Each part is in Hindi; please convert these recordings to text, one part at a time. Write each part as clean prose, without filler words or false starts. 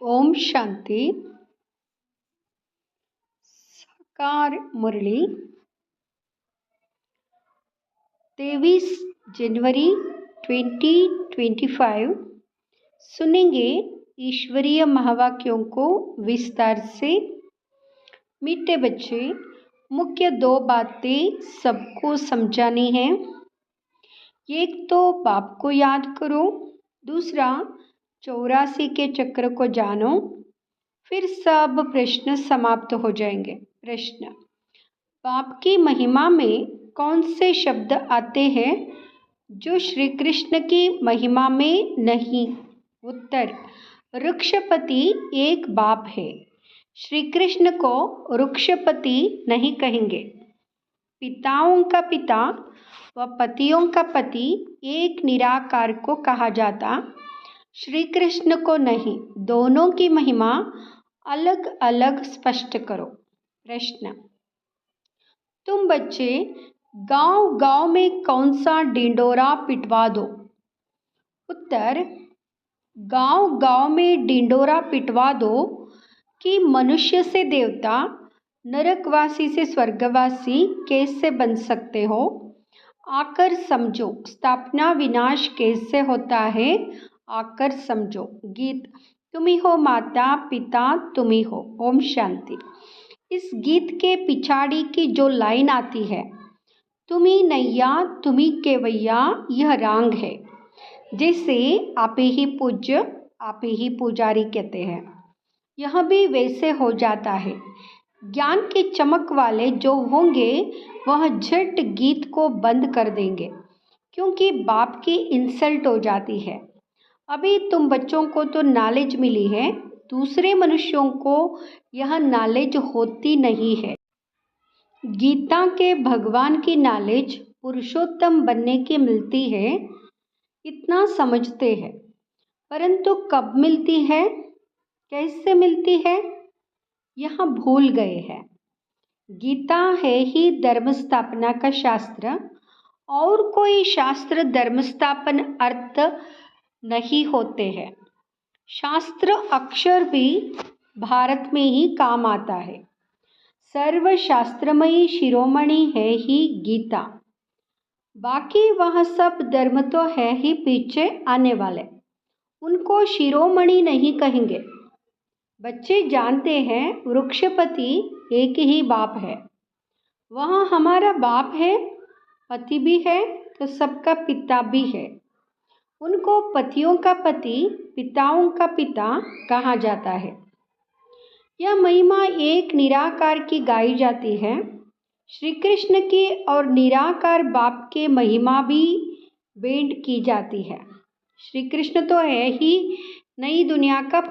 ओम शांति। साकार मुरली 23 जनवरी 2025 सुनेंगे ईश्वरीय महावाक्यों को विस्तार से। मीठे बच्चे, मुख्य दो बातें सबको समझानी हैं। एक तो बाप को याद करो, दूसरा 84 के चक्र को जानो, फिर सब प्रश्न समाप्त हो जाएंगे। प्रश्न: बाप की महिमा में कौन से शब्द आते हैं जो श्री कृष्ण की महिमा में नहीं? उत्तर: वृक्षपति एक बाप है। श्री कृष्ण को वृक्षपति नहीं कहेंगे। पिताओं का पिता व पतियों का पति एक निराकार को कहा जाता, श्री कृष्ण को नहीं। दोनों की महिमा अलग अलग स्पष्ट करो। प्रश्न: तुम बच्चे गांव गांव में कौन सा डिंडोरा पिटवा दो? उत्तर: गांव गांव में डिंडोरा पिटवा दो कि मनुष्य से देवता, नरकवासी से स्वर्गवासी कैसे बन सकते हो। आकर समझो स्थापना विनाश कैसे होता है। आकर समझो। गीत: तुम ही हो माता पिता, तुम ही हो। ओम शांति। इस गीत के पिछाड़ी की जो लाइन आती है, तुम ही नैया तुम ही केवैया, यह रांग है। जैसे आप ही पूज्य आप ही पुजारी कहते हैं, यह भी वैसे हो जाता है। ज्ञान के चमक वाले जो होंगे वह झट गीत को बंद कर देंगे, क्योंकि बाप की इंसल्ट हो जाती है। अभी तुम बच्चों को तो नॉलेज मिली है, दूसरे मनुष्यों को यह नॉलेज होती नहीं है। गीता के भगवान की नॉलेज पुरुषोत्तम बनने की मिलती है, इतना समझते हैं, परंतु कब मिलती है, कैसे मिलती है, यह भूल गए हैं। गीता है ही धर्म स्थापना का शास्त्र, और कोई शास्त्र धर्म स्थापन अर्थ नहीं होते हैं। शास्त्र अक्षर भी भारत में ही काम आता है। सर्वशास्त्रमयी शिरोमणि है ही गीता, बाकी वह सब धर्म तो है ही पीछे आने वाले, उनको शिरोमणि नहीं कहेंगे। बच्चे जानते हैं वृक्षपति एक ही बाप है, वह हमारा बाप है, पति भी है तो सबका पिता भी है। उनको पतियों का पति, पिताओं का पिता कहा जाता है। यह महिमा एक निराकार की गाई जाती है, श्री कृष्ण की, और निराकार बाप के महिमा भी बेंट की जाती है। श्री कृष्ण तो है ही नई दुनिया का,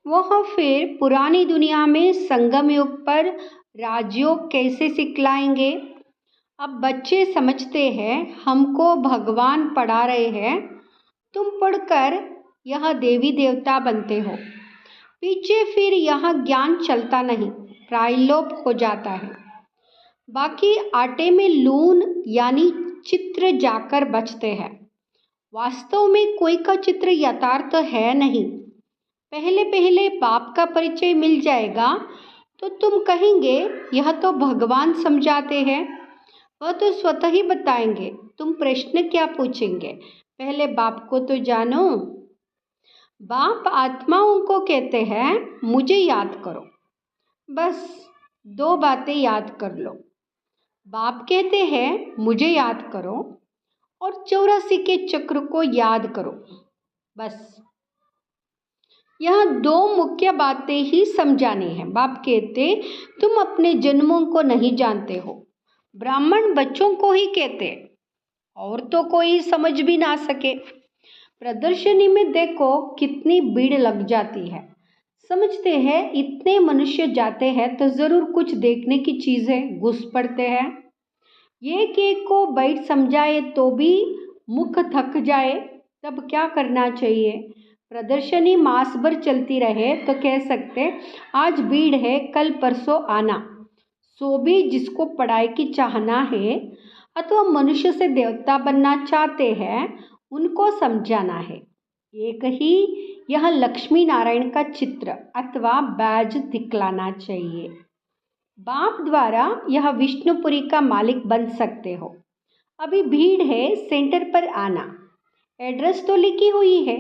वह फिर पुरानी दुनिया में संगम युग पर राजयोग कैसे सिखलाएंगे। अब बच्चे समझते हैं हमको भगवान पढ़ा रहे हैं, तुम पढ़कर यह देवी देवता बनते हो। पीछे फिर यह ज्ञान चलता नहीं, प्रायलोप हो जाता है। बाकी आटे में लून यानी चित्र जाकर बचते हैं। वास्तव में कोई का चित्र यथार्थ है नहीं। पहले पहले बाप का परिचय मिल जाएगा तो तुम कहेंगे यह तो भगवान समझाते हैं, वह तो स्वतः ही बताएंगे, तुम प्रश्न क्या पूछेंगे। पहले बाप को तो जानो। बाप आत्माओं को कहते हैं मुझे याद करो, बस दो बातें याद कर लो। बाप कहते हैं मुझे याद करो और 84 के चक्र को याद करो, बस यह दो मुख्य बातें ही समझानी है। बाप कहते तुम अपने जन्मों को नहीं जानते हो। ब्राह्मण बच्चों को ही कहते, और तो कोई समझ भी ना सके। प्रदर्शनी में देखो कितनी भीड़ लग जाती है। समझते हैं इतने मनुष्य जाते हैं तो जरूर कुछ देखने की चीज है, घुस पड़ते हैं। एक एक को बैठ समझाए तो भी मुख थक जाए, तब क्या करना चाहिए। प्रदर्शनी मास भर चलती रहे तो कह सकते आज भीड़ है, कल परसों आना। सो भी जिसको पढ़ाई की चाहना है अथवा मनुष्य से देवता बनना चाहते हैं, उनको समझाना है। एक ही यह लक्ष्मी नारायण का चित्र अथवा बैज दिखलाना चाहिए। बाप द्वारा यह विष्णुपुरी का मालिक बन सकते हो। अभी भीड़ है, सेंटर पर आना। एड्रेस तो लिखी हुई है,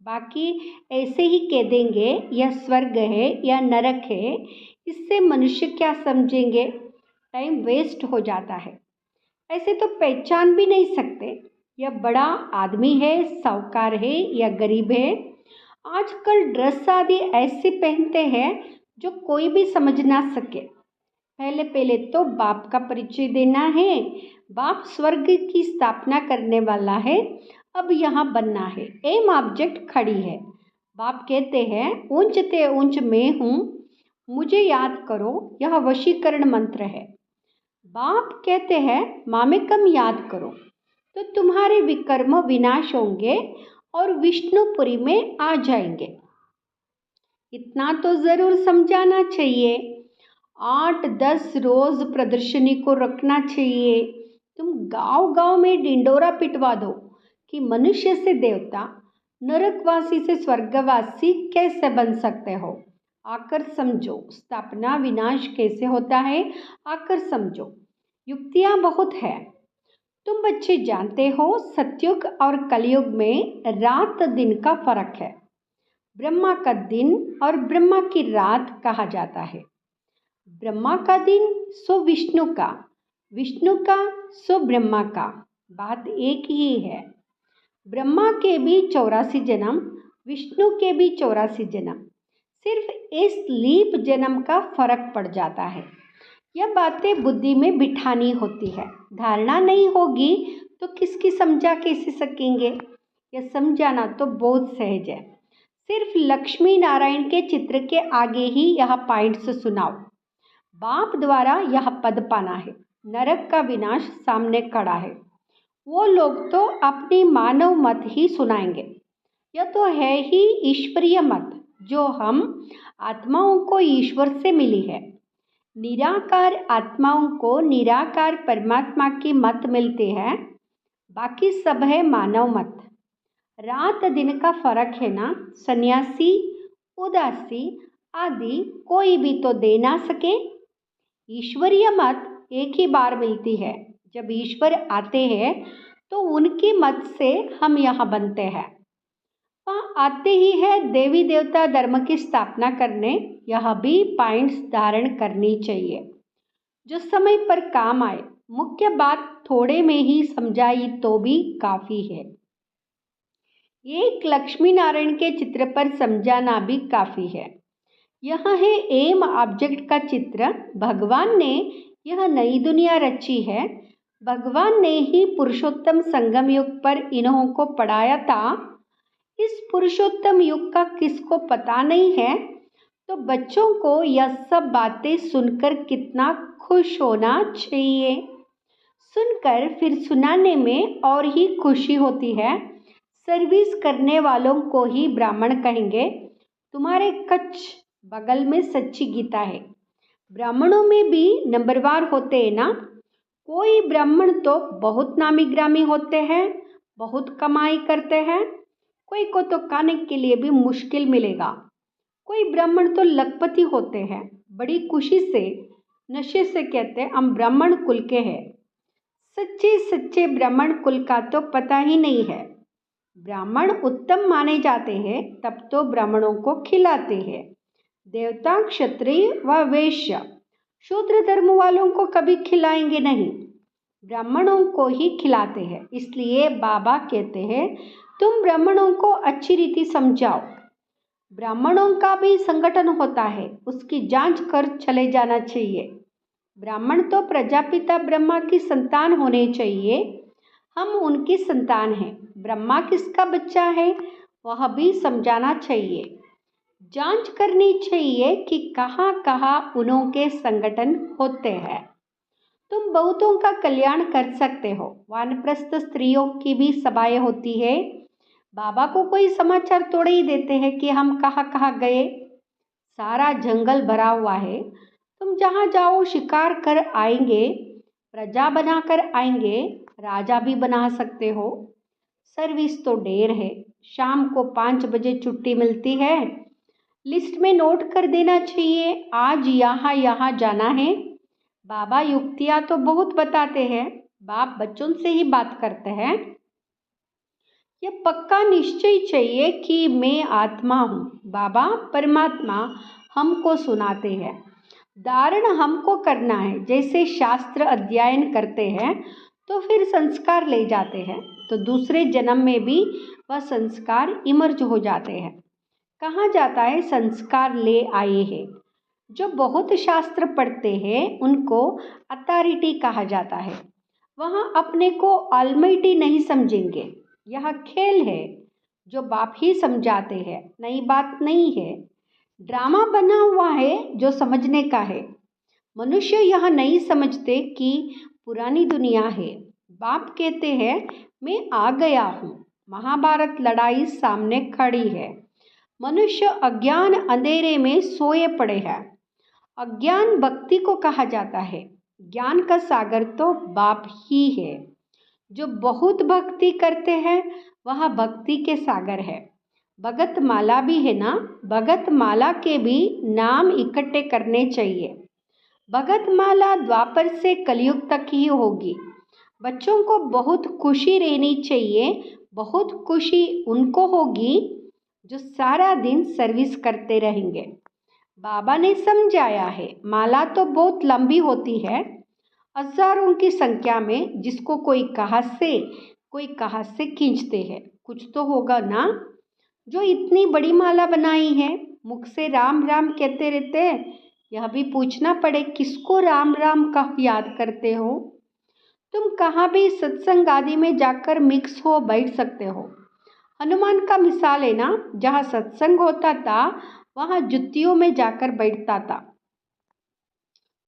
बाकी ऐसे ही कह देंगे यह स्वर्ग है या नरक है। इससे मनुष्य क्या समझेंगे, टाइम वेस्ट हो जाता है। ऐसे तो पहचान भी नहीं सकते यह बड़ा आदमी है, साहूकार है या गरीब है। आजकल ड्रेस आदि ऐसे पहनते हैं जो कोई भी समझ ना सके। पहले पहले तो बाप का परिचय देना है। बाप स्वर्ग की स्थापना करने वाला है, अब यहाँ बनना है। एम ऑब्जेक्ट खड़ी है। बाप कहते हैं ऊंच ते ऊंच मैं हूँ, मुझे याद करो, यह वशीकरण मंत्र है। बाप कहते हैं मामेकम याद करो, तो तुम्हारे विकर्म विनाश होंगे और विष्णुपुरी में आ जाएंगे। इतना तो जरूर समझाना चाहिए। 8-10 रोज प्रदर्शनी को रखना चाहिए। तुम गांव गांव में डिंडोरा पिटवा दो कि मनुष्य से देवता, नरकवासी से स्वर्गवासी कैसे बन सकते हो। आकर समझो स्थापना विनाश कैसे होता है, आकर समझो। युक्तियां बहुत है। तुम बच्चे जानते हो सतयुग और कलयुग में रात दिन का फर्क है। ब्रह्मा का दिन और ब्रह्मा की रात कहा जाता है। ब्रह्मा का दिन सो विष्णु का, विष्णु का सो ब्रह्मा का, बात एक ही है। ब्रह्मा के भी 84 जन्म, विष्णु के भी 84 जन्म, सिर्फ इस लीप जन्म का फर्क पड़ जाता है। यह बातें बुद्धि में बिठानी होती है। धारणा नहीं होगी तो किसकी समझा कैसे सकेंगे। यह समझाना तो बहुत सहज है। सिर्फ लक्ष्मी नारायण के चित्र के आगे ही यह पॉइंट्स सुनाओ। बाप द्वारा यह पद पाना है। नरक का विनाश सामने खड़ा है। वो लोग तो अपनी मानव मत ही सुनाएंगे। यह तो है ही ईश्वरीय मत, जो हम आत्माओं को ईश्वर से मिली है। निराकार आत्माओं को निराकार परमात्मा की मत मिलती है, बाकी सब है मानव मत। रात दिन का फर्क है ना। सन्यासी, उदासी आदि कोई भी तो दे ना सके। ईश्वरीय मत एक ही बार मिलती है। जब ईश्वर आते हैं तो उनकी मत से हम यहाँ बनते हैं। वहाँ आते ही है देवी देवता धर्म की स्थापना करने। यह भी पॉइंट्स धारण करनी चाहिए जो समय पर काम आए। मुख्य बात थोड़े में ही समझाई तो भी काफी है। एक लक्ष्मी नारायण के चित्र पर समझाना भी काफी है। यह है एम ऑब्जेक्ट का चित्र। भगवान ने यह नई दुनिया रची है। भगवान ने ही पुरुषोत्तम संगम युग पर इन्हों को पढ़ाया था। इस पुरुषोत्तम युग का किसको पता नहीं है, तो बच्चों को यह सब बातें सुनकर कितना खुश होना चाहिए। सुनकर फिर सुनाने में और ही खुशी होती है। सर्विस करने वालों को ही ब्राह्मण कहेंगे। तुम्हारे कच्छ बगल में सच्ची गीता है। ब्राह्मणों में भी नंबरवार होते हैं ना। कोई ब्राह्मण तो बहुत नामी ग्रामी होते हैं, बहुत कमाई करते हैं। कोई को तो खाने के लिए भी मुश्किल मिलेगा। कोई ब्राह्मण तो लखपति होते हैं, बड़ी खुशी से नशे से कहते हैं हम ब्राह्मण कुल के हैं। सच्चे सच्चे ब्राह्मण कुल का तो पता ही नहीं है। ब्राह्मण उत्तम माने जाते हैं तब तो ब्राह्मणों को खिलाते हैं। देवता, क्षत्रिय व वैश्य शूद्र धर्म वालों को कभी खिलाएंगे नहीं, ब्राह्मणों को ही खिलाते हैं। इसलिए बाबा कहते हैं तुम ब्राह्मणों को अच्छी रीति समझाओ। ब्राह्मणों का भी संगठन होता है, उसकी जांच कर चले जाना चाहिए। ब्राह्मण तो प्रजापिता ब्रह्मा की संतान होने चाहिए। हम उनकी संतान हैं। ब्रह्मा किसका बच्चा है वह भी समझाना चाहिए। जांच करनी चाहिए कि कहाँ कहाँ उनके संगठन होते हैं। तुम बहुतों का कल्याण कर सकते हो। वानप्रस्थ स्त्रियों की भी सभाएं होती है। बाबा को कोई समाचार थोड़े ही देते हैं कि हम कहाँ कहाँ गए। सारा जंगल भरा हुआ है। तुम जहाँ जाओ शिकार कर आएंगे, प्रजा बनाकर आएंगे, राजा भी बना सकते हो। सर्विस तो ढेर है, शाम को 5 बजे छुट्टी मिलती है। लिस्ट में नोट कर देना चाहिए, आज यहाँ यहाँ जाना है। बाबा युक्तियाँ तो बहुत बताते हैं, बाप बच्चों से ही बात करते हैं। यह पक्का निश्चय चाहिए कि मैं आत्मा हूँ। बाबा परमात्मा हमको सुनाते हैं, धारण हमको करना है। जैसे शास्त्र अध्ययन करते हैं तो फिर संस्कार ले जाते हैं, तो दूसरे जन्म में भी वह संस्कार इमर्ज हो जाते हैं। कहा जाता है संस्कार ले आए हैं। जो बहुत शास्त्र पढ़ते हैं उनको अथॉरिटी कहा जाता है। वहाँ अपने को ऑलमाइटी नहीं समझेंगे। यह खेल है जो बाप ही समझाते हैं, नई बात नहीं है। ड्रामा बना हुआ है जो समझने का है। मनुष्य यह नहीं समझते कि पुरानी दुनिया है। बाप कहते हैं मैं आ गया हूँ। महाभारत लड़ाई सामने खड़ी है। मनुष्य अज्ञान अंधेरे में सोए पड़े हैं। अज्ञान भक्ति को कहा जाता है। ज्ञान का सागर तो बाप ही है। जो बहुत भक्ति करते हैं वह भक्ति के सागर है। भगत माला भी है ना, भगत माला के भी नाम इकट्ठे करने चाहिए। भगत माला द्वापर से कलयुग तक ही होगी। बच्चों को बहुत खुशी रहनी चाहिए। बहुत खुशी उनको होगी जो सारा दिन सर्विस करते रहेंगे। बाबा ने समझाया है, माला तो बहुत लंबी होती है, हजारों की संख्या में, जिसको कोई कहाँ से खींचते हैं। कुछ तो होगा ना जो इतनी बड़ी माला बनाई है। मुख से राम राम कहते रहते हैं। यह भी पूछना पड़े किसको राम राम का याद करते हो। तुम कहाँ भी सत्संग आदि में जाकर मिक्स हो बैठ सकते हो। हनुमान का मिसाल है ना, जहाँ सत्संग होता था वहाँ जुत्तियों में जाकर बैठता था।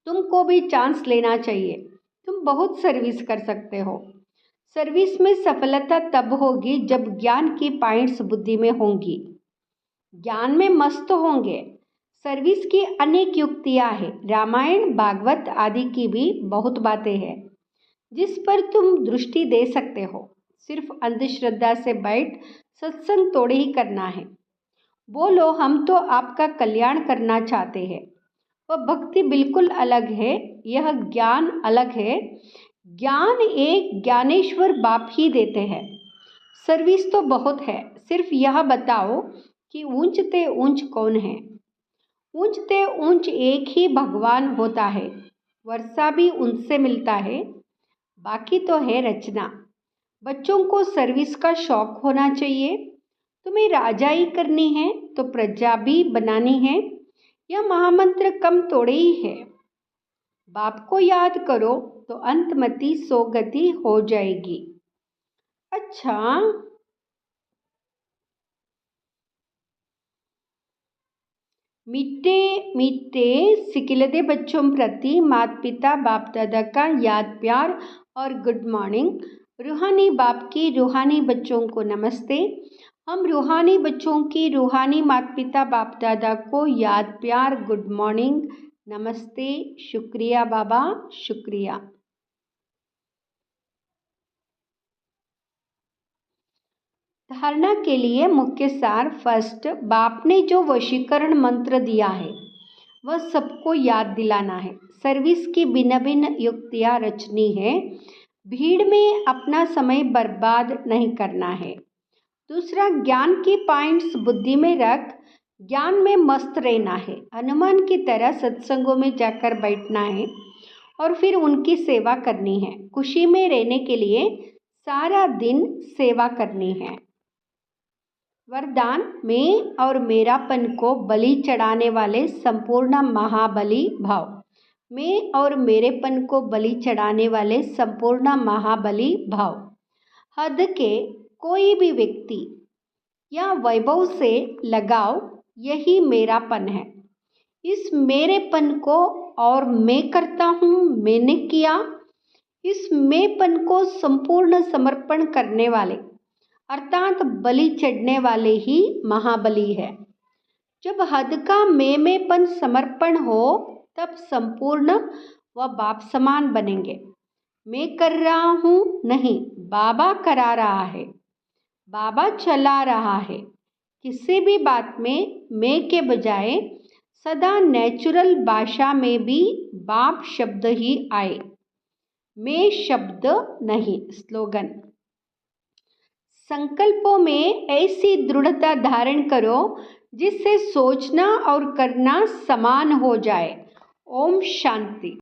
तुमको भी चांस लेना चाहिए। तुम बहुत सर्विस कर सकते हो। सर्विस में सफलता तब होगी जब ज्ञान की पॉइंट्स बुद्धि में होंगी, ज्ञान में मस्त होंगे। सर्विस की अनेक युक्तियाँ हैं। रामायण भागवत आदि की भी बहुत बातें हैं जिस पर तुम दृष्टि दे सकते हो। सिर्फ अंधश्रद्धा से बैठ सत्संग थोड़े ही करना है। बोलो हम तो आपका कल्याण करना चाहते हैं। वह भक्ति बिल्कुल अलग है, यह ज्ञान अलग है। ज्ञान एक ज्ञानेश्वर बाप ही देते हैं। सर्विस तो बहुत है, सिर्फ यह बताओ कि ऊंचते ऊंच कौन है। ऊंचते ऊंच एक ही भगवान होता है। वर्षा भी उनसे मिलता है, बाकी तो है रचना। बच्चों को सर्विस का शौक होना चाहिए। तुम्हें राजाई करनी है तो प्रजा भी बनानी है। यह महामंत्र कम थोड़े ही है। बाप को याद करो तो अंतमति सोगति हो जाएगी। अच्छा, मीठे मीठे सिकिलदे बच्चों प्रति माता पिता बाप दादा का याद प्यार और गुड मॉर्निंग। रूहानी बाप की रूहानी बच्चों को नमस्ते। हम रूहानी बच्चों की रूहानी माता पिता बाप दादा को याद प्यार गुड मॉर्निंग नमस्ते। शुक्रिया बाबा, शुक्रिया। धारणा के लिए मुख्य सार। फर्स्ट, बाप ने जो वशीकरण मंत्र दिया है वह सबको याद दिलाना है। सर्विस की भिन्न भिन्न युक्तियाँ रचनी है। भीड़ में अपना समय बर्बाद नहीं करना है। दूसरा, ज्ञान की पॉइंट्स बुद्धि में रख ज्ञान में मस्त रहना है। हनुमान की तरह सत्संगों में जाकर बैठना है और फिर उनकी सेवा करनी है। खुशी में रहने के लिए सारा दिन सेवा करनी है। वरदान, मैं और मेरापन को बलि चढ़ाने वाले संपूर्ण महाबली भाव। मैं और मेरेपन को बलि चढ़ाने वाले संपूर्ण महाबली भाव। हद के कोई भी व्यक्ति या वैभव से लगाव, यही मेरापन है। इस मेरेपन को और मैं करता हूँ, मैंने किया, इस मैंपन को संपूर्ण समर्पण करने वाले अर्थात बलि चढ़ने वाले ही महाबली है। जब हद का मैंपन समर्पण हो तब संपूर्ण व बाप समान बनेंगे। मैं कर रहा हूँ नहीं, बाबा करा रहा है। बाबा चला रहा है। किसी भी बात में मैं के बजाय सदा नेचुरल भाषा में भी बाप शब्द ही आए, मैं शब्द नहीं। स्लोगन। संकल्पों में ऐसी दृढ़ता धारण करो जिससे सोचना और करना समान हो जाए। ओम शांति।